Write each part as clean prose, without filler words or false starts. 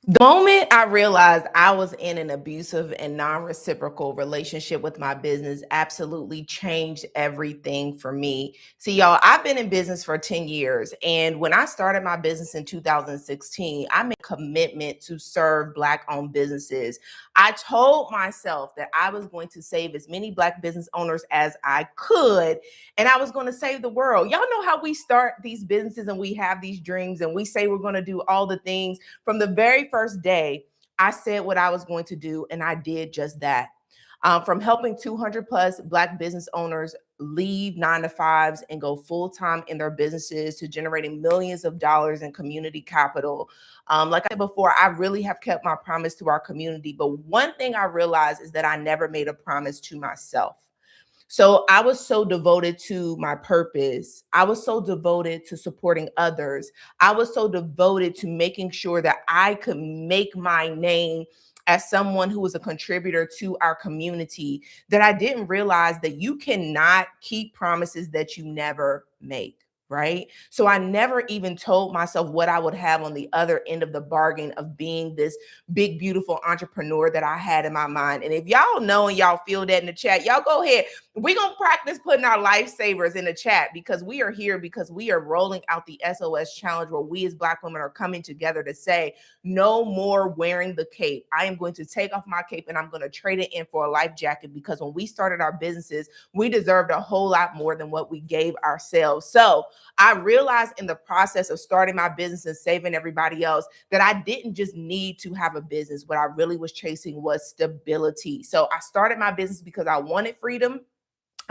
The moment I realized I was in an abusive and non-reciprocal relationship with my business absolutely changed everything for me. See, y'all, I've been in business for 10 years. And when I started my business in 2016, I made a commitment to serve Black-owned businesses. I told myself that I was going to save as many Black business owners as I could, and I was going to save the world. Y'all know how we start these businesses and we have these dreams and we say we're going to do all the things. From the very first day, I said what I was going to do, and I did just that. From helping 200 plus Black business owners leave 9 to 5s and go full time in their businesses to generating millions of dollars in community capital. Like I said before, I really have kept my promise to our community. But one thing I realized is that I never made a promise to myself. So I was so devoted to my purpose. I was so devoted to supporting others. I was so devoted to making sure that I could make my name as someone who was a contributor to our community that I didn't realize that you cannot keep promises that you never make. Right. So I never even told myself what I would have on the other end of the bargain of being this big, beautiful entrepreneur that I had in my mind. And if y'all know and y'all feel that in the chat, y'all go ahead. We're going to practice putting our lifesavers in the chat because we are here because we are rolling out the SOS challenge where we as Black women are coming together to say, no more wearing the cape. I am going to take off my cape and I'm going to trade it in for a life jacket because when we started our businesses, we deserved a whole lot more than what we gave ourselves. So I realized in the process of starting my business and saving everybody else that I didn't just need to have a business. What I really was chasing was stability. So I started my business because I wanted freedom.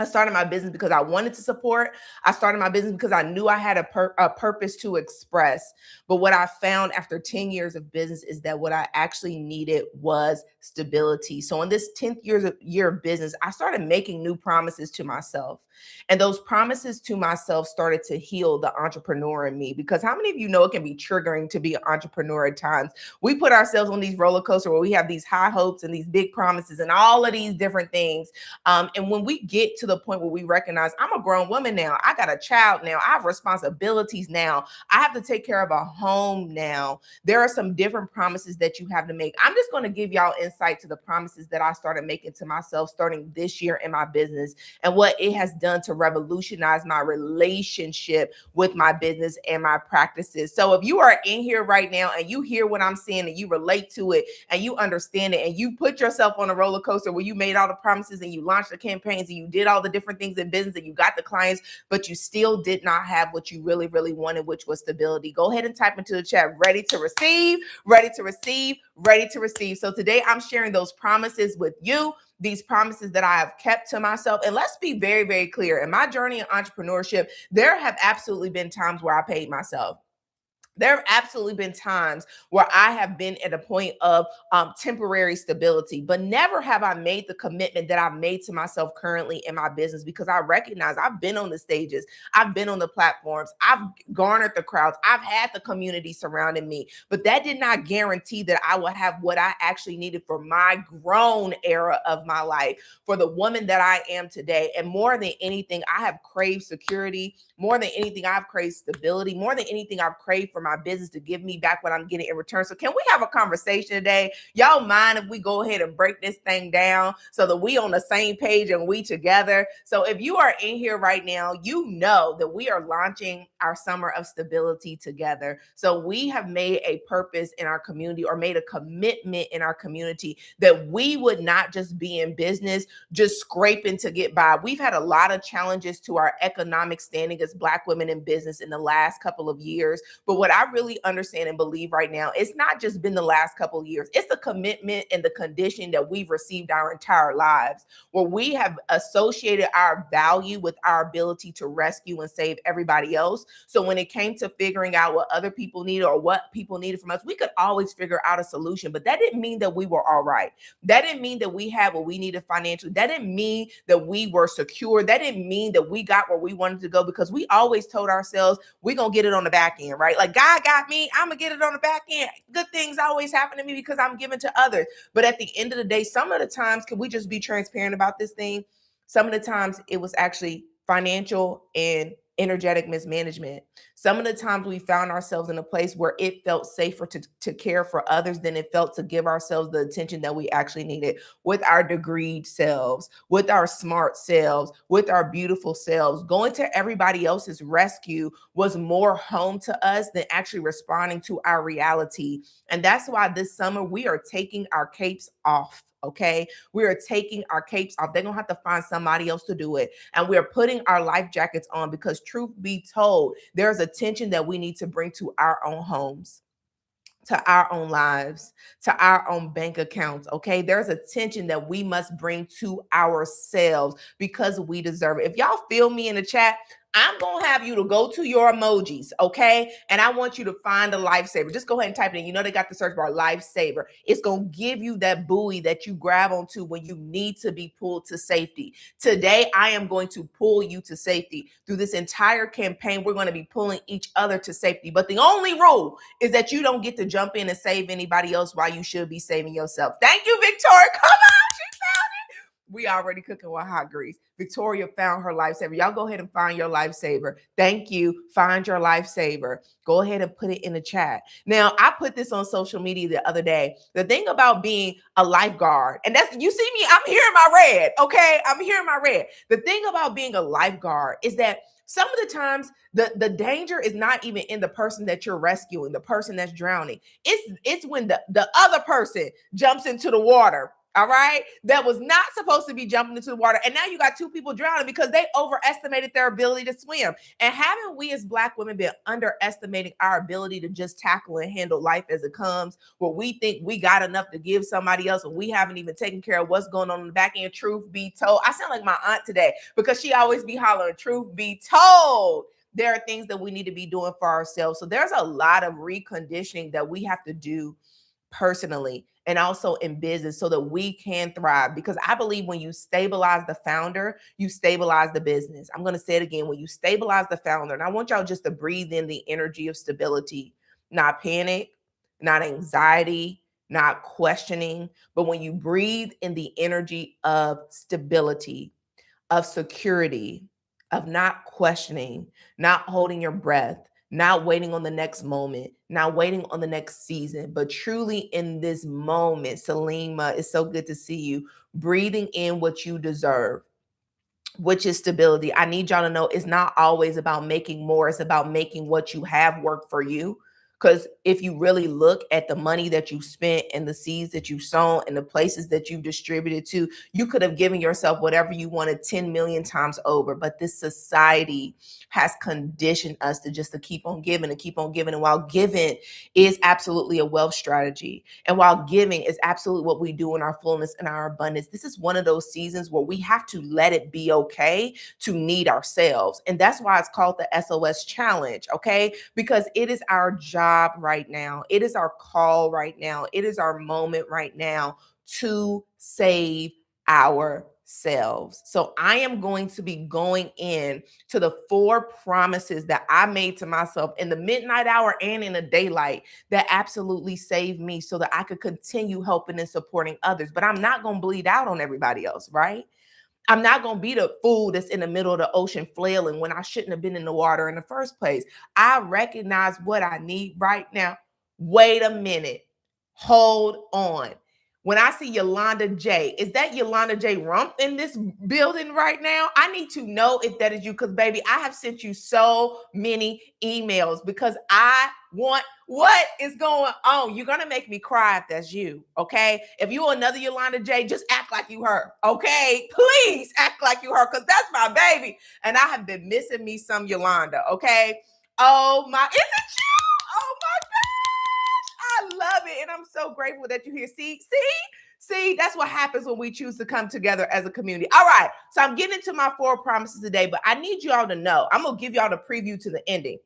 I started my business because I wanted to support. I started my business because I knew I had a purpose to express. But what I found after 10 years of business is that what I actually needed was stability. So in this 10th year of business, I started making new promises to myself. And those promises to myself started to heal the entrepreneur in me. Because how many of you know it can be triggering to be an entrepreneur at times? We put ourselves on these roller coasters where we have these high hopes and these big promises and all of these different things. And when we get to the point where we recognize I'm a grown woman now, I got a child now, I have responsibilities now, I have to take care of a home now. There are some different promises that you have to make. I'm just going to give y'all insight to the promises that I started making to myself starting this year in my business and what it has done to revolutionize my relationship with my business and my practices. So if you are in here right now and you hear what I'm saying and you relate to it and you understand it and you put yourself on a roller coaster where you made all the promises and you launched the campaigns and you did all the different things in business and you got the clients, but you still did not have what you really, really wanted, which was stability. Go ahead and type into the chat, ready to receive, ready to receive, ready to receive. So today I'm sharing those promises with you, these promises that I have kept to myself. And let's be very, very clear. In my journey in entrepreneurship, there have absolutely been times where I paid myself. There have absolutely been times where I have been at a point of temporary stability, but never have I made the commitment that I've made to myself currently in my business because I recognize I've been on the stages, I've been on the platforms, I've garnered the crowds, I've had the community surrounding me, but that did not guarantee that I would have what I actually needed for my grown era of my life, for the woman that I am today. And more than anything, I have craved security. More than anything, I've craved stability. More than anything, I've craved for my business to give me back what I'm getting in return. So can we have a conversation today? Y'all mind if we go ahead and break this thing down so that we on the same page and we together? So if you are in here right now, you know that we are launching our summer of stability together. So we have made a purpose in our community or made a commitment in our community that we would not just be in business, just scraping to get by. We've had a lot of challenges to our economic standing as Black women in business in the last couple of years. But what I really understand and believe right now, it's not just been the last couple of years. It's the commitment and the condition that we've received our entire lives, where we have associated our value with our ability to rescue and save everybody else. So when it came to figuring out what other people needed or what people needed from us, we could always figure out a solution. But that didn't mean that we were all right. That didn't mean that we had what we needed financially. That didn't mean that we were secure. That didn't mean that we got where we wanted to go because we always told ourselves we're going to get it on the back end, right? Like God got me, I'm going to get it on the back end. Good things always happen to me because I'm giving to others. But at the end of the day, some of the times, can we just be transparent about this thing? Some of the times it was actually financial and energetic mismanagement. Some of the times we found ourselves in a place where it felt safer to care for others than it felt to give ourselves the attention that we actually needed, with our degreed selves, with our smart selves, with our beautiful selves. Going to everybody else's rescue was more home to us than actually responding to our reality. And that's why this summer we are taking our capes off. Okay, we are taking our capes off. They're gonna have to find somebody else to do it. And we're putting our life jackets on because, truth be told, there's attention that we need to bring to our own homes, to our own lives, to our own bank accounts. Okay. There's attention that we must bring to ourselves because we deserve it. If y'all feel me in the chat, I'm going to have you to go to your emojis, okay? And I want you to find a lifesaver. Just go ahead and type it in. You know, they got the search bar, lifesaver. It's going to give you that buoy that you grab onto when you need to be pulled to safety. Today, I am going to pull you to safety. Through this entire campaign, we're going to be pulling each other to safety. But the only rule is that you don't get to jump in and save anybody else while you should be saving yourself. Thank you, Victoria. Come on. We already cooking with hot grease. Victoria found her lifesaver. Y'all go ahead and find your lifesaver. Thank you. Find your lifesaver. Go ahead and put it in the chat. Now, I put this on social media the other day. The thing about being a lifeguard, and that's, you see me, I'm here in my red, okay? I'm here in my red. The thing about being a lifeguard is that some of the times the danger is not even in the person that you're rescuing, the person that's drowning. It's when the other person jumps into the water, all right, that was not supposed to be jumping into the water. And now you got two people drowning because they overestimated their ability to swim. And haven't we as Black women been underestimating our ability to just tackle and handle life as it comes, where we think we got enough to give somebody else and we haven't even taken care of what's going on in the back end? Truth be told, I sound like my aunt today because she always be hollering, truth be told, there are things that we need to be doing for ourselves. So there's a lot of reconditioning that we have to do personally and also in business so that we can thrive. Because I believe when you stabilize the founder, you stabilize the business. I'm going to say it again. When you stabilize the founder, and I want y'all just to breathe in the energy of stability, not panic, not anxiety, not questioning, but when you breathe in the energy of stability, of security, of not questioning, not holding your breath, not waiting on the next moment, not waiting on the next season, but truly in this moment. Salima, it's so good to see you. Breathing in what you deserve, which is stability. I need y'all to know it's not always about making more. It's about making what you have work for you. Because if you really look at the money that you spent and the seeds that you sown and the places that you distributed to, you could have given yourself whatever you wanted 10 million times over. But this society has conditioned us to keep on giving and keep on giving. And while giving is absolutely a wealth strategy, and while giving is absolutely what we do in our fullness and our abundance, this is one of those seasons where we have to let it be okay to need ourselves. And that's why it's called the SOS challenge, okay? Because it is our job right now. It is our call right now. It is our moment right now to save ourselves. So I am going to be going in to the 4 promises that I made to myself in the midnight hour and in the daylight that absolutely saved me so that I could continue helping and supporting others. But I'm not going to bleed out on everybody else, right? I'm not going to be the fool that's in the middle of the ocean flailing when I shouldn't have been in the water in the first place. I recognize what I need right now. Wait a minute. Hold on. When I see Yolanda J, is that Yolanda J Rump in this building right now? I need to know if that is you because, baby, I have sent you so many emails because I want what is going on. You're going to make me cry if that's you, okay? If you're another Yolanda J, just act like you her, okay? Please act like you her because that's my baby. And I have been missing me some Yolanda, okay? Oh, my, is it you? Oh, my I love it. And I'm so grateful that you're here. See, that's what happens when we choose to come together as a community. All right. So I'm getting into my 4 promises today, but I need y'all to know, I'm going to give y'all the preview to the ending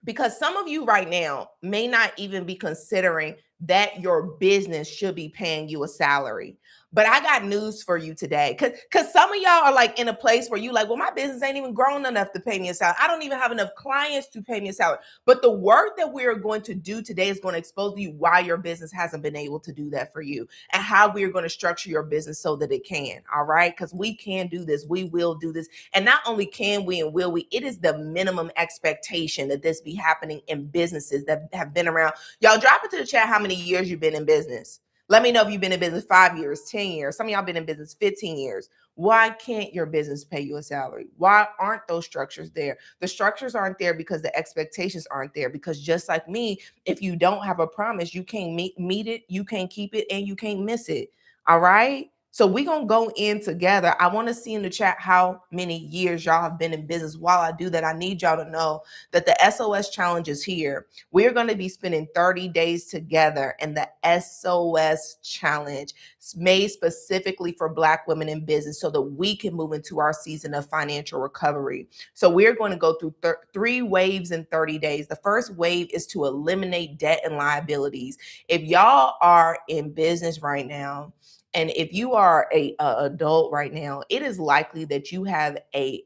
because some of you right now may not even be considering that your business should be paying you a salary. But I got news for you today. Cause some of y'all are like in a place where you like, well, my business ain't even grown enough to pay me a salary. I don't even have enough clients to pay me a salary. But the work that we are going to do today is going to expose to you why your business hasn't been able to do that for you and how we are going to structure your business so that it can. All right. Because we can do this. We will do this. And not only can we and will we, it is the minimum expectation that this be happening in businesses that have been around. Y'all drop into the chat how many years you've been in business. Let me know if you've been in business 5 years, 10 years. Some of y'all been in business 15 years. Why can't your business pay you a salary? Why aren't those structures there? The structures aren't there because the expectations aren't there. Because just like me, if you don't have a promise, you can't meet it, you can't keep it, and you can't miss it. All right? So we're going to go in together. I want to see in the chat how many years y'all have been in business. While I do that, I need y'all to know that the SOS challenge is here. We're going to be spending 30 days together in the SOS challenge made specifically for Black women in business so that we can move into our season of financial recovery. So we're going to go through 3 waves in 30 days. The first wave is to eliminate debt and liabilities. If y'all are in business right now, and if you are a adult right now, it is likely that you have a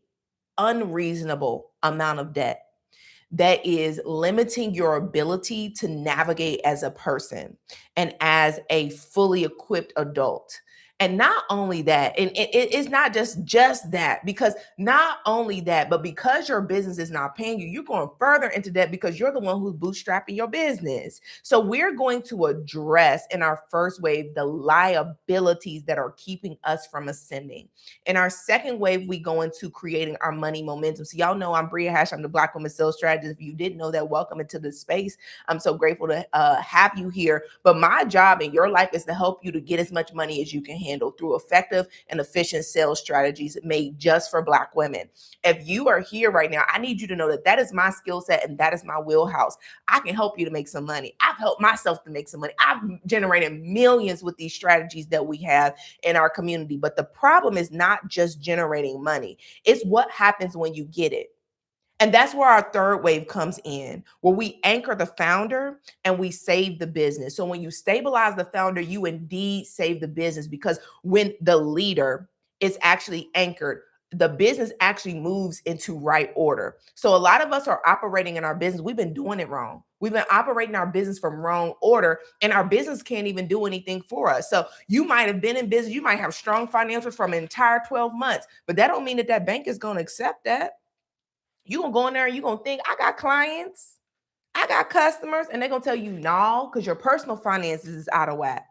unreasonable amount of debt that is limiting your ability to navigate as a person and as a fully equipped adult. And not only that, and it's not just that, because not only that, but because your business is not paying you, you're going further into debt because you're the one who's bootstrapping your business. So we're going to address in our first wave the liabilities that are keeping us from ascending. In our second wave, we go into creating our money momentum. So y'all know I'm Bria Hash. I'm the Black Woman Sales Strategist. If you didn't know that, welcome into this space. I'm so grateful to have you here. But my job in your life is to help you to get as much money as you can handle through effective and efficient sales strategies made just for Black women. If you are here right now, I need you to know that that is my skill set and that is my wheelhouse. I can help you to make some money. I've helped myself to make some money. I've generated millions with these strategies that we have in our community. But the problem is not just generating money. It's what happens when you get it. And that's where our third wave comes in, where we anchor the founder and we save the business. So when you stabilize the founder, you indeed save the business, because when the leader is actually anchored, the business actually moves into right order. So a lot of us are operating in our business. We've been doing it wrong. We've been operating our business from wrong order, and our business can't even do anything for us. So you might have been in business. You might have strong financials from an entire 12 months, but that don't mean that that bank is going to accept that. You gonna go in there and you gonna think, I got clients, I got customers, and they're gonna tell you no, because your personal finances is out of whack.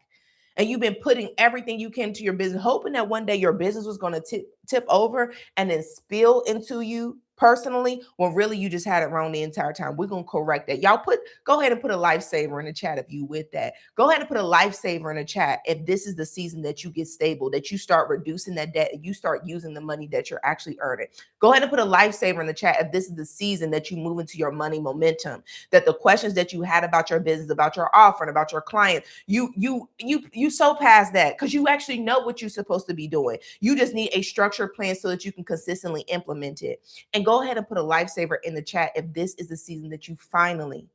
And you've been putting everything you can to your business, hoping that one day your business was gonna tip over and then spill into you personally, when really you just had it wrong the entire time. We're gonna correct that. Y'all go ahead and put a lifesaver in the chat if you with that. Go ahead and put a lifesaver in the chat if this is the season that you get stable, that you start reducing that debt and you start using the money that you're actually earning. Go ahead and put a lifesaver in the chat if this is the season that you move into your money momentum, that the questions that you had about your business, about your offering, about your client, you so past that, because you actually know what you're supposed to be doing. You just need a structured plan so that you can consistently implement it. And go ahead and put a lifesaver in the chat if this is the season that you finally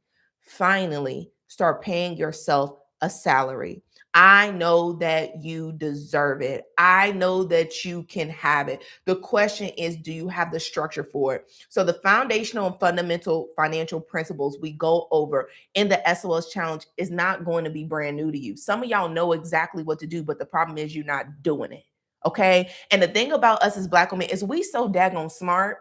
start paying yourself a salary. I know that you deserve it. I know that you can have it. The question is, do you have the structure for it? So the foundational and fundamental financial principles we go over in the SOS challenge is not going to be brand new to you. Some of y'all know exactly what to do, but the problem is you're not doing it. Okay. And the thing about us as Black women is we so daggone smart.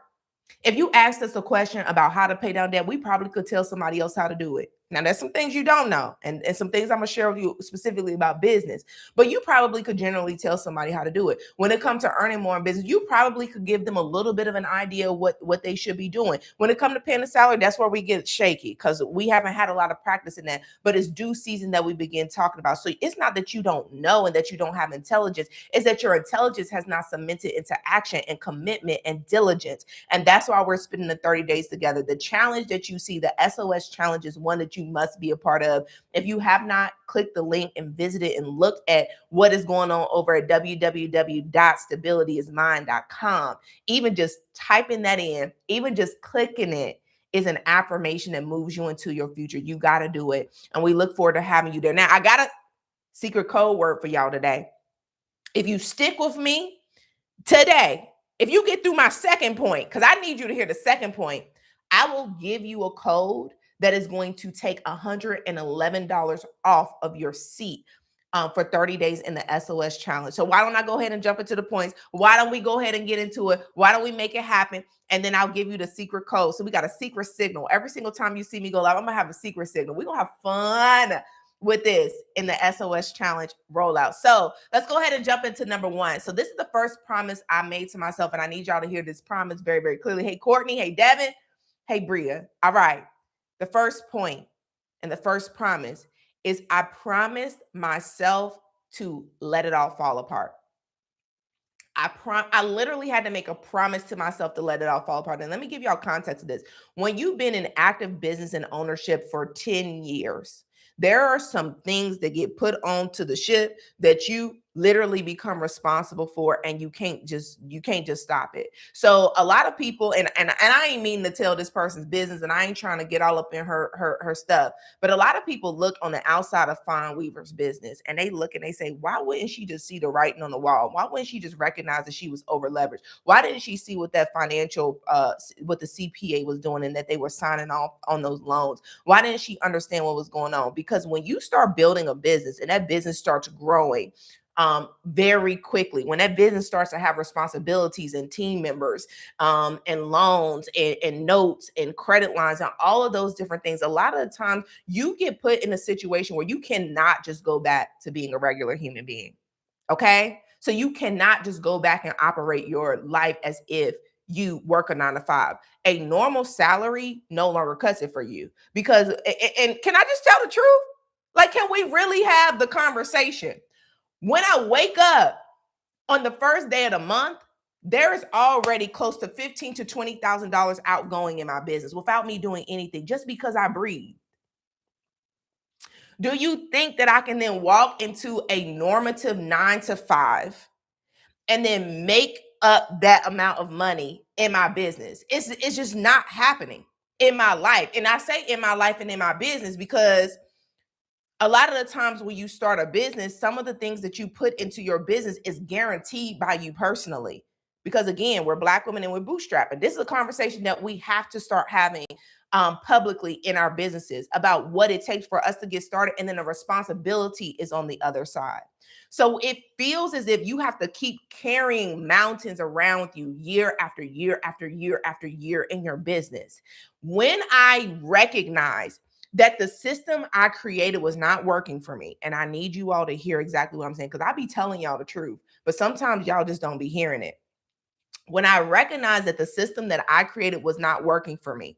If you asked us a question about how to pay down debt, we probably could tell somebody else how to do it. Now, there's some things you don't know, and some things I'm going to share with you specifically about business, but you probably could generally tell somebody how to do it. When it comes to earning more in business, you probably could give them a little bit of an idea of what they should be doing. When it comes to paying a salary, that's where we get shaky, because we haven't had a lot of practice in that, but it's due season that we begin talking about. So it's not that you don't know and that you don't have intelligence, it's that your intelligence has not cemented into action and commitment and diligence. And that's why we're spending the 30 days together. The challenge that you see, the SOS challenge, is one that you must be a part of. If you have not, click the link and visit it and look at what is going on over at www.stabilityismine.com. Even just typing that in, even just clicking it, is an affirmation that moves you into your future. You got to do it. And we look forward to having you there. Now, I got a secret code word for y'all today. If you stick with me today, if you get through my second point, because I need you to hear the second point, I will give you a code that is going to take $111 off of your seat for 30 days in the SOS challenge. So why don't I go ahead and jump into the points? Why don't we go ahead and get into it? Why don't we make it happen? And then I'll give you the secret code. So we got a secret signal. Every single time you see me go live, I'm going to have a secret signal. We're going to have fun with this in the SOS challenge rollout. So let's go ahead and jump into number one. So this is the first promise I made to myself, and I need y'all to hear this promise very, very clearly. Hey, Courtney. Hey, Devin. Hey, Bria. All right. The first point and the first promise is I promised myself to let it all fall apart. I literally had to make a promise to myself to let it all fall apart. And let me give y'all context of this. When you've been in active business and ownership for 10 years, there are some things that get put onto the ship that you literally become responsible for, and you can't just stop it. So a lot of people, and I ain't mean to tell this person's business, and I ain't trying to get all up in her stuff, but a lot of people look on the outside of Fawn Weaver's business, and they look and they say, why wouldn't she just see the writing on the wall? Why wouldn't she just recognize that she was over leveraged? Why didn't she see what that financial what the CPA was doing, and that they were signing off on those loans? Why didn't she understand what was going on? Because when you start building a business and that business starts growing very quickly, when that business starts to have responsibilities and team members and loans and notes and credit lines and all of those different things, a lot of the time you get put in a situation where you cannot just go back to being a regular human being. Okay. So you cannot just go back and operate your life as if you work a 9 to 5. A normal salary no longer cuts it for you, because, and can I just tell the truth? Like, can we really have the conversation? When I wake up on the first day of the month, there is already close to $15,000 to $20,000 outgoing in my business without me doing anything, just because I breathe. Do you think that I can then walk into a normative 9 to 5 and then make up that amount of money in my business? It's just not happening in my life. And I say in my life and in my business because a lot of the times when you start a business, some of the things that you put into your business is guaranteed by you personally. Because again, we're Black women and we're bootstrapping. This is a conversation that we have to start having publicly in our businesses about what it takes for us to get started. And then the responsibility is on the other side. So it feels as if you have to keep carrying mountains around you year after year after year after year in your business. When I recognize that the system I created was not working for me. And I need you all to hear exactly what I'm saying, because I be telling y'all the truth, but sometimes y'all just don't be hearing it. When I recognize that the system that I created was not working for me,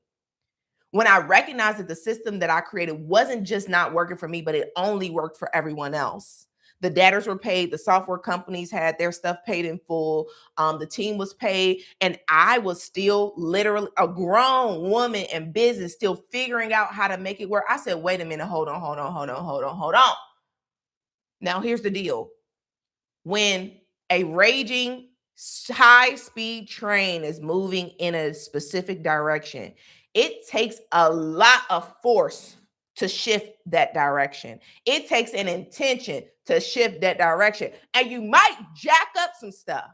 when I recognized that the system that I created wasn't just not working for me, but it only worked for everyone else. The debtors were paid. The software companies had their stuff paid in full. The team was paid. And I was still literally a grown woman in business, still figuring out how to make it work. I said, wait a minute, hold on. Now, here's the deal. When a raging high-speed train is moving in a specific direction, it takes a lot of force to shift that direction. It takes an intention to shift that direction. And you might jack up some stuff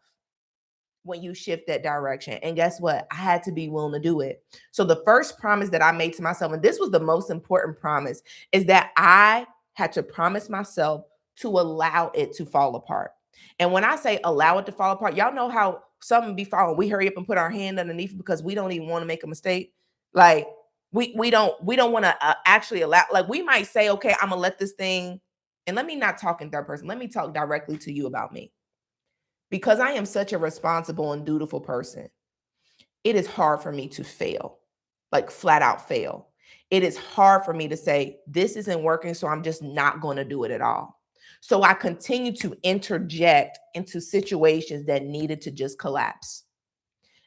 when you shift that direction. And guess what? I had to be willing to do it. So the first promise that I made to myself, and this was the most important promise, is that I had to promise myself to allow it to fall apart. And when I say allow it to fall apart, y'all know how something be falling. We hurry up and put our hand underneath it because we don't even want to make a mistake. Like we don't want to actually allow. Like we might say, okay, I'm gonna let this thing. And let me not talk in third person. Let me talk directly to you about me. Because I am such a responsible and dutiful person, it is hard for me to fail, like flat out fail. It is hard for me to say, this isn't working, so I'm just not going to do it at all. So I continue to interject into situations that needed to just collapse.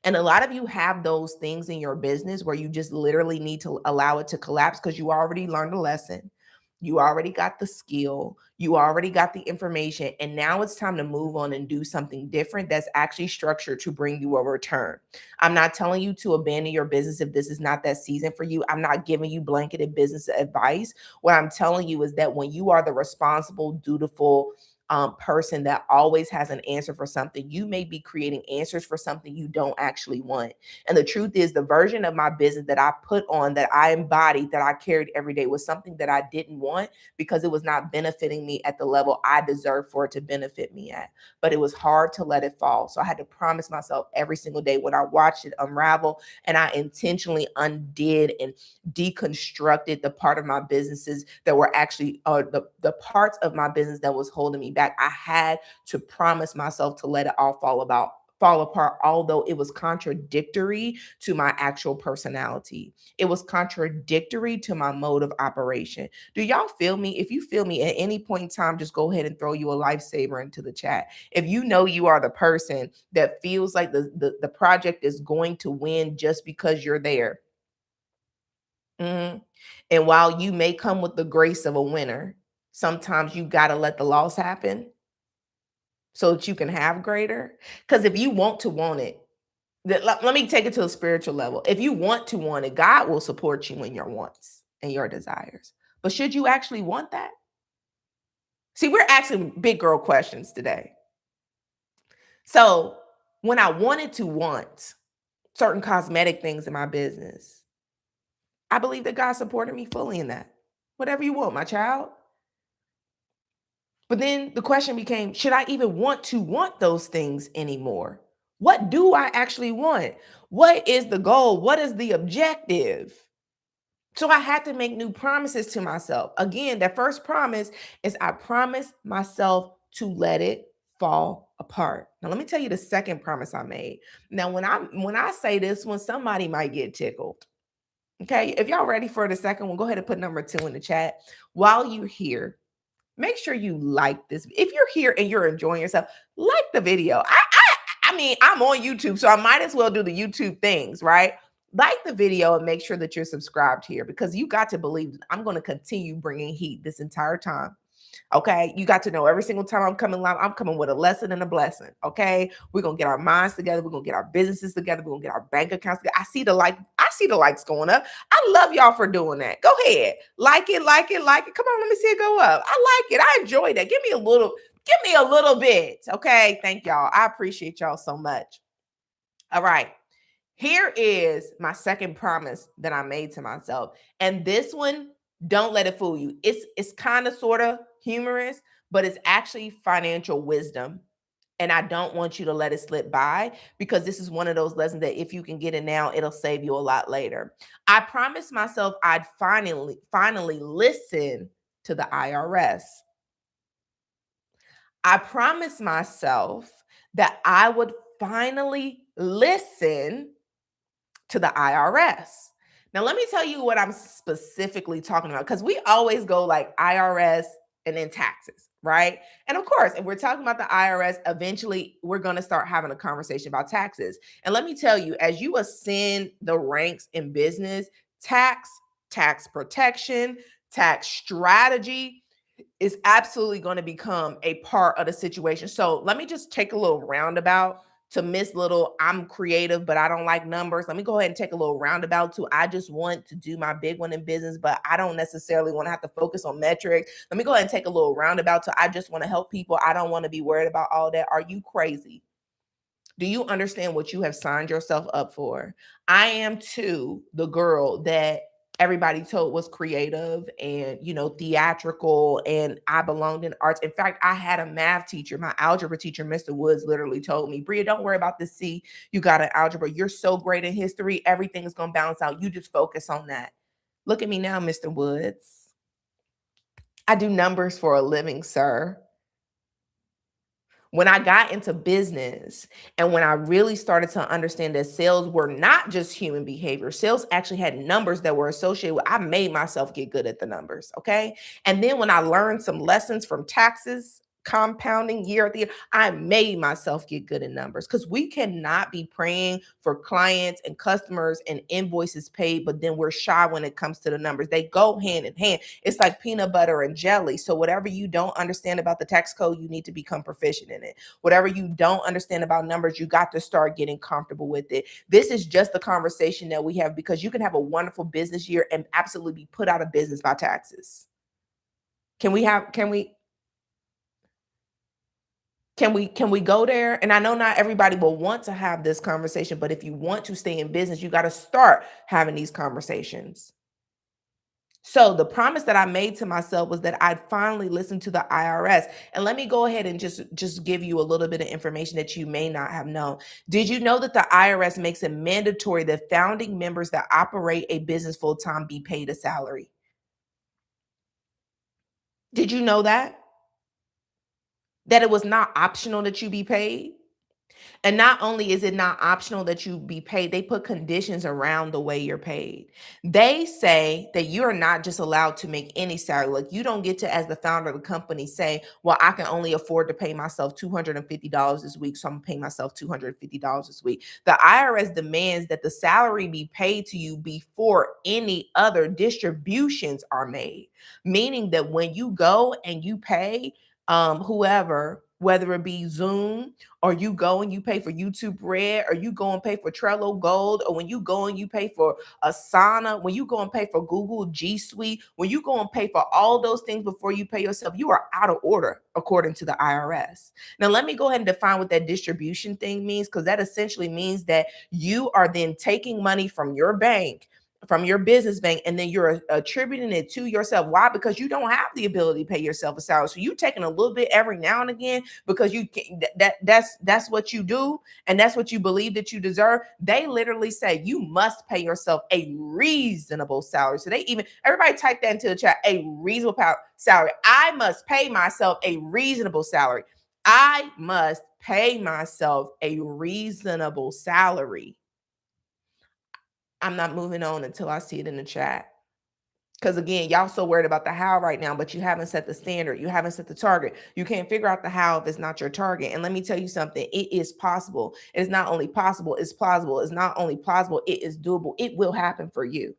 And a lot of you have those things in your business where you just literally need to allow it to collapse because you already learned a lesson. You already got the skill. You already got the information. And now it's time to move on and do something different that's actually structured to bring you a return. I'm not telling you to abandon your business if this is not that season for you. I'm not giving you blanketed business advice. What I'm telling you is that when you are the responsible, dutiful, person that always has an answer for something. You may be creating answers for something you don't actually want. And the truth is, the version of my business that I put on, that I embodied, that I carried every day was something that I didn't want because it was not benefiting me at the level I deserved for it to benefit me at. But it was hard to let it fall. So I had to promise myself every single day when I watched it unravel, and I intentionally undid and deconstructed the part of my businesses that were actually the parts of my business that was holding me back. I had to promise myself to let it all fall apart, although it was contradictory to my actual personality. It was contradictory to my mode of operation. Do y'all feel me? If you feel me at any point in time, just go ahead and throw you a lifesaver into the chat. If you know you are the person that feels like the project is going to win just because you're there. And while you may come with the grace of a winner, sometimes you got to let the loss happen so that you can have greater. Because if you want it, let me take it to a spiritual level. If you want it, God will support you in your wants and your desires. But should you actually want that? See, we're asking big girl questions today. So when I wanted to want certain cosmetic things in my business, I believe that God supported me fully in that. Whatever you want, my child. But then the question became, should I even want those things anymore? What do I actually want? What is the goal? What is the objective? So I had to make new promises to myself. Again, that first promise is I promised myself to let it fall apart. Now let me tell you the second promise I made. Now when I say this one, somebody might get tickled. Okay, if y'all ready for the second one, go ahead and put number 2 in the chat. While you're here, make sure you like this. If you're here and you're enjoying yourself, like the video. I mean, I'm on YouTube, so I might as well do the YouTube things, right? Like the video and make sure that you're subscribed here, because you got to believe I'm going to continue bringing heat this entire time. Okay, you got to know every single time I'm coming live, I'm coming with a lesson and a blessing. Okay, we're gonna get our minds together, we're gonna get our businesses together, we're gonna get our bank accounts together. I see the likes going up. I love y'all for doing that. Go ahead, like it, like it, like it. Come on, let me see it go up. I like it. I enjoy that. Give me a little bit. Okay, thank y'all. I appreciate y'all so much. All right. Here is my second promise that I made to myself. And this one, don't let it fool you. It's kind of sort of humorous, but it's actually financial wisdom. And I don't want you to let it slip by, because this is one of those lessons that if you can get it now, it'll save you a lot later. I promised myself I'd finally listen to the IRS. I promised myself that I would finally listen to the IRS. Now, let me tell you what I'm specifically talking about, because we always go like IRS and then taxes, right? And of course, if we're talking about the IRS, eventually we're going to start having a conversation about taxes. And let me tell you, as you ascend the ranks in business, tax protection, tax strategy is absolutely going to become a part of the situation. So let me just take a little roundabout to Miss Little, I'm creative, but I don't like numbers. Let me go ahead and take a little roundabout to I just want to do my big one in business, but I don't necessarily want to have to focus on metrics. Let me go ahead and take a little roundabout to I just want to help people. I don't want to be worried about all that. Are you crazy? Do you understand what you have signed yourself up for? I am too the girl that everybody told was creative and, theatrical, and I belonged in arts. In fact, I had a math teacher, my algebra teacher, Mr. Woods, literally told me, Bria, don't worry about the C. You got an algebra. You're so great in history. Everything is going to balance out. You just focus on that. Look at me now, Mr. Woods. I do numbers for a living, sir. When I got into business and when I really started to understand that sales were not just human behavior, sales actually had numbers that were associated with, I made myself get good at the numbers. Okay. And then when I learned some lessons from taxes, compounding year after year, I made myself get good in numbers, because we cannot be praying for clients and customers and invoices paid, but then we're shy when it comes to the numbers. They go hand in hand. It's like peanut butter and jelly. So whatever you don't understand about the tax code, you need to become proficient in it. Whatever you don't understand about numbers, you got to start getting comfortable with it. This is just the conversation that we have, because you can have a wonderful business year and absolutely be put out of business by taxes. Can we Can we go there? And I know not everybody will want to have this conversation, but if you want to stay in business, you got to start having these conversations. So the promise that I made to myself was that I'd finally listen to the IRS. And let me go ahead and just give you a little bit of information that you may not have known. Did you know that the IRS makes it mandatory that founding members that operate a business full time be paid a salary? Did you know that? That it was not optional that you be paid? And not only is it not optional that you be paid, they put conditions around the way you're paid. They say that you're not just allowed to make any salary. Like you don't get to, as the founder of the company, say, well, I can only afford to pay myself $250 this week, so I'm gonna pay myself $250 this week. The IRS demands that the salary be paid to you before any other distributions are made, meaning that when you go and you pay whoever, whether it be Zoom, or you go and you pay for YouTube Red, or you go and pay for Trello Gold, or when you go and you pay for Asana, when you go and pay for Google G Suite, when you go and pay for all those things before you pay yourself, you are out of order according to the IRS. Now, let me go ahead and define what that distribution thing means, because that essentially means that you are then taking money from your bank, from your business bank, and then you're attributing it to yourself. Why? Because you don't have the ability to pay yourself a salary. So you're taking a little bit every now and again because you can, that's what you do, and that's what you believe that you deserve. They literally say you must pay yourself a reasonable salary. So they even, everybody type that into the chat, a reasonable salary. I must pay myself a reasonable salary. I must pay myself a reasonable salary. I'm not moving on until I see it in the chat. Because again, y'all so worried about the how right now, but you haven't set the standard. You haven't set the target. You can't figure out the how if it's not your target. And let me tell you something, it is possible. It is not only possible, it's plausible. It's not only plausible, it is doable. It will happen for you.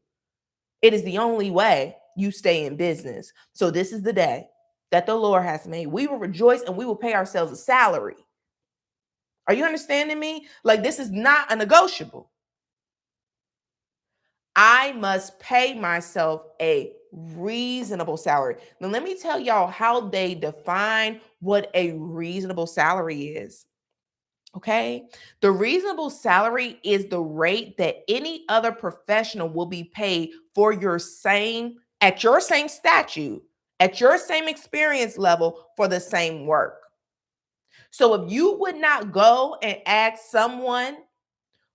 It is the only way you stay in business. So this is the day that the Lord has made. We will rejoice and we will pay ourselves a salary. Are you understanding me? Like this is not a negotiable. I must pay myself a reasonable salary. Now, let me tell y'all how they define what a reasonable salary is. Okay. The reasonable salary is the rate that any other professional will be paid for your same, at your same statute, at your same experience level for the same work. So if you would not go and ask someone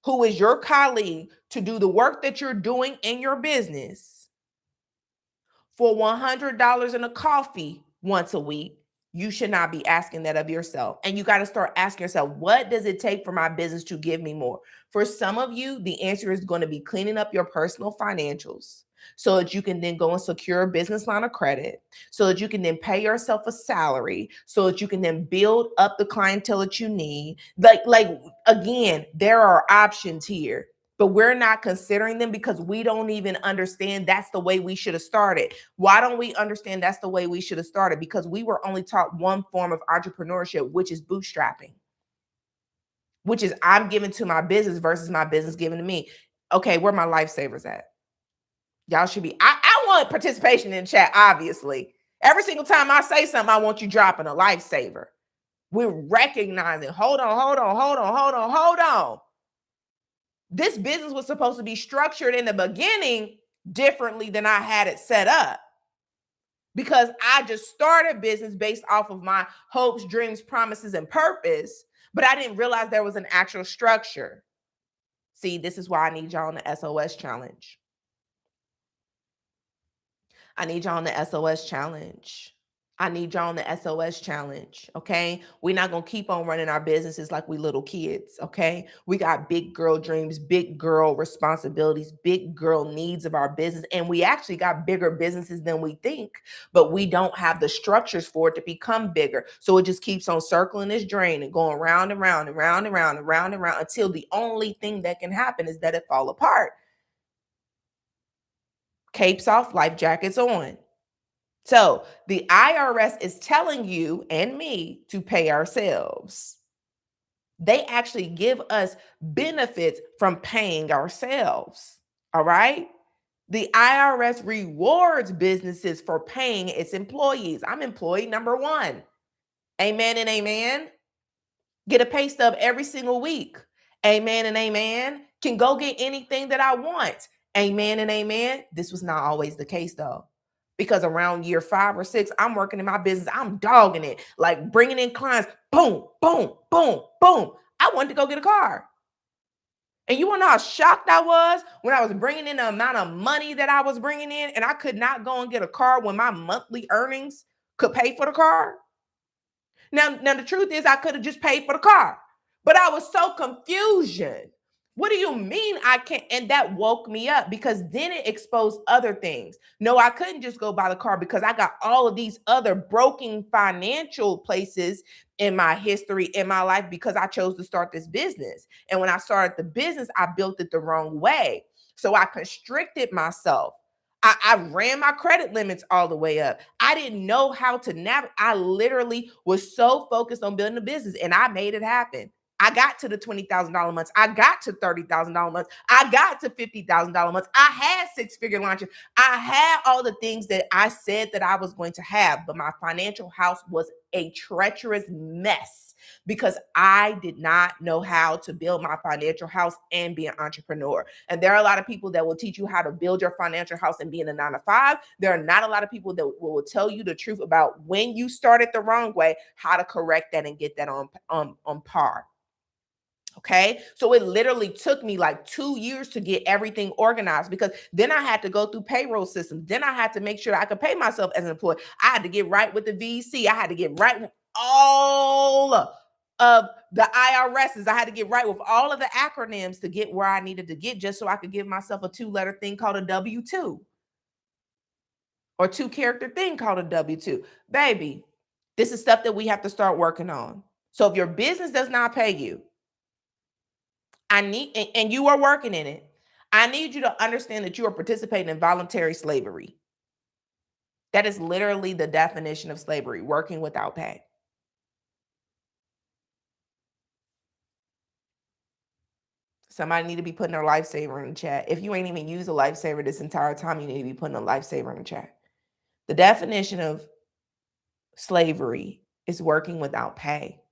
who is your colleague to do the work that you're doing in your business for $100 in a coffee once a week, you should not be asking that of yourself. And you got to start asking yourself, what does it take for my business to give me more? For some of you, the answer is going to be cleaning up your personal financials so that you can then go and secure a business line of credit, so that you can then pay yourself a salary, so that you can then build up the clientele that you need. Like again, there are options here, but we're not considering them because we don't even understand that's the way we should have started. Why don't we understand that's the way we should have started? Because we were only taught one form of entrepreneurship, which is bootstrapping, which is I'm giving to my business versus my business giving to me. Okay, where my lifesavers at? Y'all should be, I want participation in the chat, obviously. Every single time I say something, I want you dropping a lifesaver. We're recognizing, hold on. This business was supposed to be structured in the beginning differently than I had it set up, because I just started business based off of my hopes, dreams, promises, and purpose, but I didn't realize there was an actual structure. See, this is why I need y'all on the SOS challenge. I need y'all on the SOS challenge. I need y'all on the SOS challenge. Okay. We're not going to keep on running our businesses like we little kids. Okay. We got big girl dreams, big girl responsibilities, big girl needs of our business. And we actually got bigger businesses than we think, but we don't have the structures for it to become bigger. So it just keeps on circling this drain and going round and round and round and round and round and round until the only thing that can happen is that it fall apart. Capes off, life jackets on. So the IRS is telling you and me to pay ourselves. They actually give us benefits from paying ourselves. All right. The IRS rewards businesses for paying its employees. I'm employee number one. Amen and amen. get a pay stub every single week. Amen and amen. Can go get anything that I want. Amen and amen. This was not always the case though. Because around year 5 or 6, I'm working in my business. I'm dogging it, like bringing in clients. Boom, boom, boom, boom. I wanted to go get a car. And you want to know how shocked I was when I was bringing in the amount of money that I was bringing in, and I could not go and get a car when my monthly earnings could pay for the car? Now the truth is I could have just paid for the car, but I was so confusion. What do you mean I can't? And that woke me up because then it exposed other things. No, I couldn't just go buy the car because I got all of these other broken financial places in my history, in my life, because I chose to start this business. And when I started the business, I built it the wrong way. So I constricted myself. I ran my credit limits all the way up. I didn't know how to navigate. I literally was so focused on building a business and I made it happen. I got to the $20,000 months. I got to $30,000 months. I got to $50,000 months. I had six-figure launches. I had all the things that I said that I was going to have, but my financial house was a treacherous mess because I did not know how to build my financial house and be an entrepreneur. And there are a lot of people that will teach you how to build your financial house and be in a 9 to 5. There are not a lot of people that will tell you the truth about when you started the wrong way, how to correct that and get that on par. Okay. So it literally took me like 2 years to get everything organized because then I had to go through payroll systems. Then I had to make sure I could pay myself as an employee. I had to get right with the VC. I had to get right with all of the IRSs. I had to get right with all of the acronyms to get where I needed to get just so I could give myself a 2-letter thing called a W-2 or 2-character thing called a W-2. Baby, this is stuff that we have to start working on. So if your business does not pay you, I need, and you are working in it, I need you to understand that you are participating in voluntary slavery. That is literally the definition of slavery, working without pay. Somebody need to be putting their lifesaver in the chat. If you ain't even used a lifesaver this entire time, you need to be putting a lifesaver in the chat. The definition of slavery is working without pay.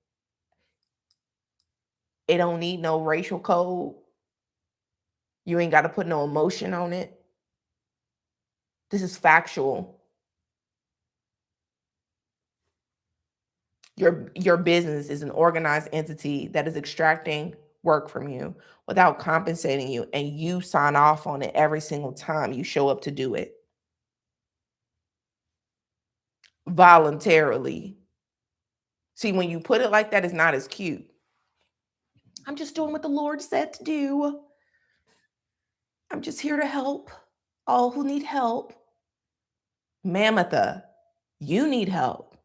It don't need no racial code. You ain't got to put no emotion on it. This is factual. Your business is an organized entity that is extracting work from you without compensating you, and you sign off on it every single time you show up to do it voluntarily. See, when you put it like that, it's not as cute. I'm just doing what the Lord said to do. I'm just here to help all who need help. Mammoth, you need help.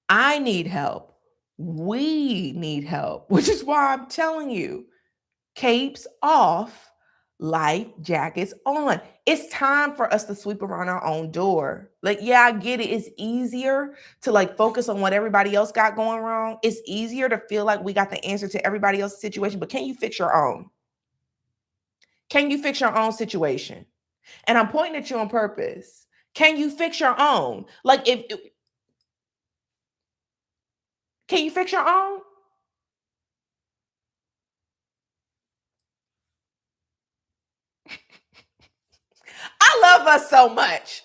I need help. We need help, which is why I'm telling you, capes off, life jackets on. It's time for us to sweep around our own door. Like, yeah, I get it. It's easier to like focus on what everybody else got going wrong. It's easier to feel like we got the answer to everybody else's situation, but can you fix your own? Can you fix your own situation? And I'm pointing at you on purpose. Can you fix your own? Like, can you fix your own? I love us so much.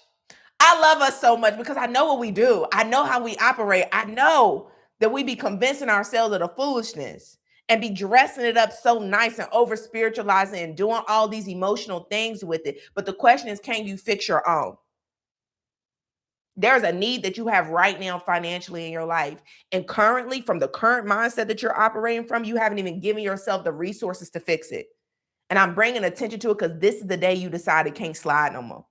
I love us so much because I know what we do. I know how we operate. I know that we be convincing ourselves of the foolishness and be dressing it up so nice and over spiritualizing and doing all these emotional things with it. But the question is, can you fix your own? There's a need that you have right now financially in your life. And currently, from the current mindset that you're operating from, you haven't even given yourself the resources to fix it. And I'm bringing attention to it because this is the day you decide it can't slide no more.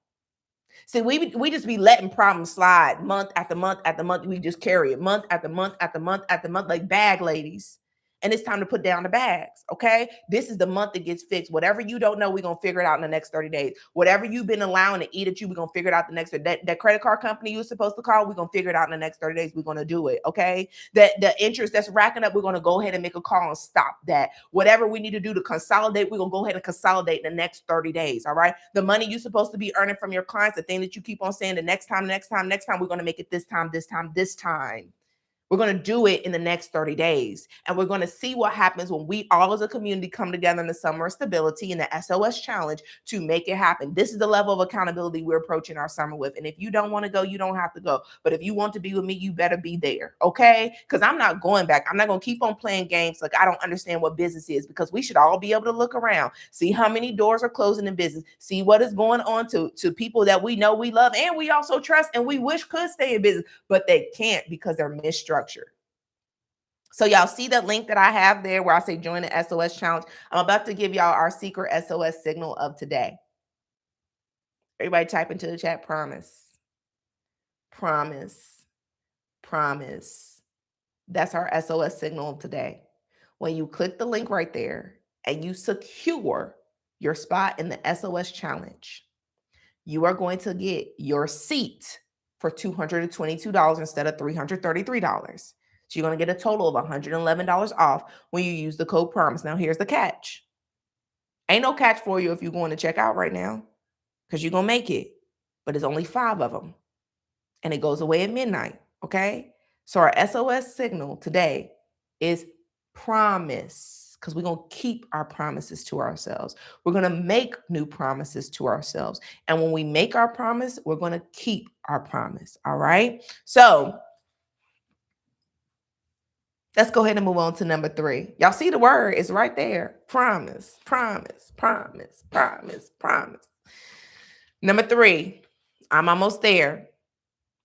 See, we just be letting problems slide month after month after month. We just carry it month after month after month after month, like bag ladies. And it's time to put down the bags. Okay. This is the month that gets fixed. Whatever you don't know, we're going to figure it out in the next 30 days. Whatever you've been allowing to eat at you, we're going to figure it out the next. That credit card company you were supposed to call, we're going to figure it out in the next 30 days. We're going to do it. Okay. That the interest that's racking up, we're going to go ahead and make a call and stop that. Whatever we need to do to consolidate, we're going to go ahead and consolidate in the next 30 days. All right. The money you're supposed to be earning from your clients, the thing that you keep on saying the next time, we're going to make it this time. We're going to do it in the next 30 days. And we're going to see what happens when we all as a community come together in the Summer of Stability and the SOS Challenge to make it happen. This is the level of accountability we're approaching our summer with. And if you don't want to go, you don't have to go. But if you want to be with me, you better be there. Okay? Because I'm not going back. I'm not going to keep on playing games like I don't understand what business is, because we should all be able to look around, see how many doors are closing in business, see what is going on to people that we know, we love, and we also trust and we wish could stay in business, but they can't because they're misstructured. So y'all see that link that I have there where I say join the SOS challenge. I'm about to give y'all our secret SOS signal of today. Everybody type into the chat, promise, promise, promise. That's our SOS signal of today. When you click the link right there and you secure your spot in the SOS challenge, you are going to get your seat for $222 instead of $333. So you're going to get a total of $111 off when you use the code PROMISE. Now, here's the catch. Ain't no catch for you if you're going to check out right now, because you're going to make it. But it's only 5 of them. And it goes away at midnight, okay? So our SOS signal today is promise, because we're going to keep our promises to ourselves. We're going to make new promises to ourselves. And when we make our promise, we're going to keep our promise, all right? So let's go ahead and move on to number 3. Y'all see the word, it's right there. Promise, promise, promise, promise, promise. Number 3, I'm almost there.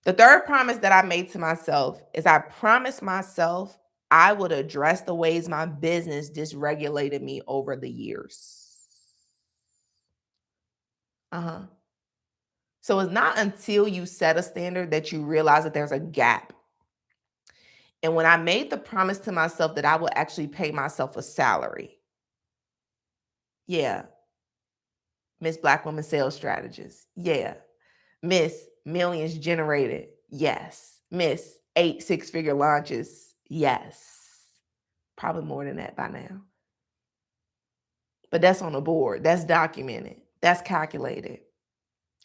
The third promise that I made to myself is I promised myself I would address the ways my business dysregulated me over the years. So it's not until you set a standard that you realize that there's a gap. And when I made the promise to myself that I would actually pay myself a salary, yeah, Miss Black Woman Sales Strategist, yeah, Miss Millions Generated, yes, Miss 8 6-figure launches, yes, probably more than that by now. But that's on the board, that's documented, that's calculated.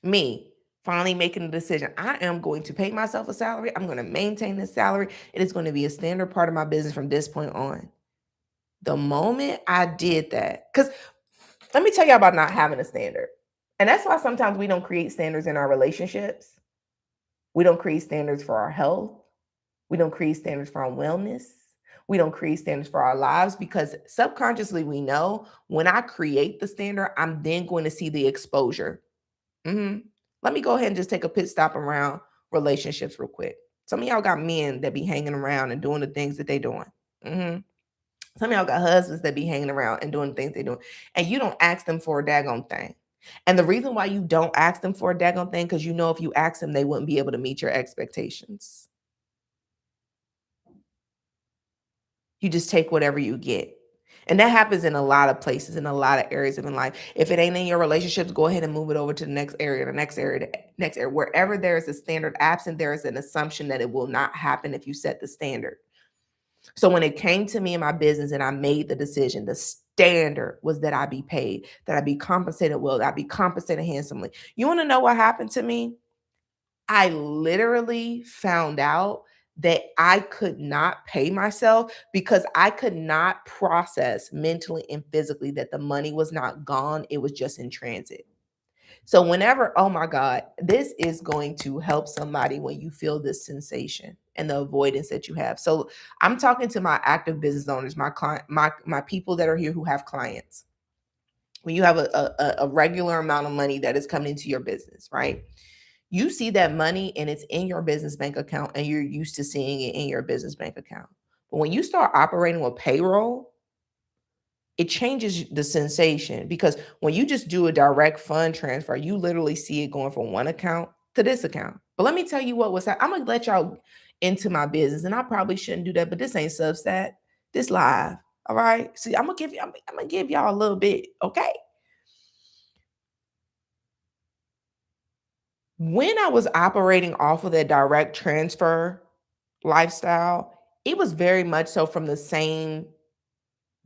Me finally making a decision. I am going to pay myself a salary. I'm going to maintain this salary. It is going to be a standard part of my business from this point on. The moment I did that, because let me tell you about not having a standard. And that's why sometimes we don't create standards in our relationships. We don't create standards for our health. We don't create standards for our wellness. We don't create standards for our lives, because subconsciously we know when I create the standard, I'm then going to see the exposure. Let me go ahead and just take a pit stop around relationships real quick. Some of y'all got men that be hanging around and doing the things that they doing. Some of y'all got husbands that be hanging around and doing the things they doing, and you don't ask them for a daggone thing. And the reason why you don't ask them for a daggone thing, because you know if you ask them, they wouldn't be able to meet your expectations. You just take whatever you get. And that happens in a lot of places, in a lot of areas of life. If it ain't in your relationships, go ahead and move it over to the next area, the next area, the next area. Wherever there is a standard absent, there is an assumption that it will not happen if you set the standard. So when it came to me in my business and I made the decision, the standard was that I be paid, that I be compensated well, that I be compensated handsomely. You want to know what happened to me? I literally found out that I could not pay myself because I could not process mentally and physically that the money was not gone. It was just in transit. So whenever, oh my God, this is going to help somebody when you feel this sensation and the avoidance that you have. So I'm talking to my active business owners, my client, my people that are here who have clients. When you have a regular amount of money that is coming into your business, right? You see that money and it's in your business bank account and you're used to seeing it in your business bank account. But when you start operating with payroll, it changes the sensation, because when you just do a direct fund transfer, you literally see it going from one account to this account. But let me tell you what was happening. I'm gonna let y'all into my business, and I probably shouldn't do that, but this ain't Substack, this live. All right. See, I'm gonna give y'all a little bit, okay? When I was operating off of that direct transfer lifestyle, it was very much so from the same